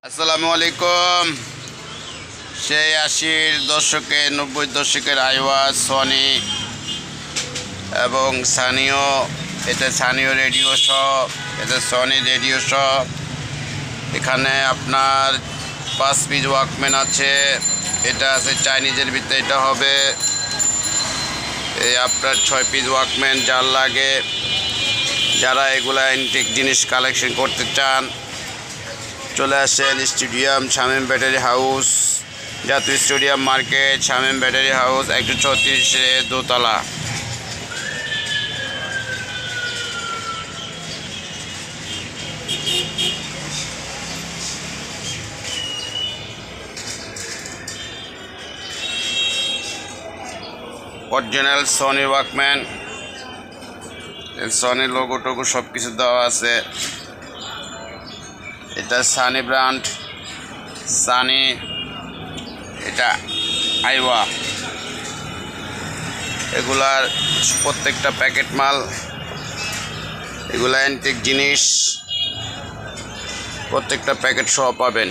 আসসালামু আলাইকুম। সেই 80-র দশকে 90-র দশকের আইওয়াজ সনি এবং সানিও, এটা সানিও রেডিও শপ, এটা সনি রেডিও শপ। এখানে আপনার 5 পিস ওয়াকম্যান আছে, এটা আছে চাইনিজের ভিতরে, এটা হবে এই আপনার 6 পিস ওয়াকম্যান। যার লাগে, যারা এগুলা অ্যান্টিক জিনিস কালেকশন করতে চান, চলে আসেন স্টেডিয়াম শামীম ব্যাটারি হাউস, জাতীয় stadium market, Shamim battery house 134 দোতলা। Original Sony Walkman, Sony logo Togo সব কিছু দেওয়া আছে। এটা সানি ব্র্যান্ড, সানি, এটা আইওয়া। এগুলার প্রত্যেকটা প্যাকেট মাল, এগুলা অ্যান্টিক জিনিস, প্রত্যেকটা প্যাকেট সহ পাবেন।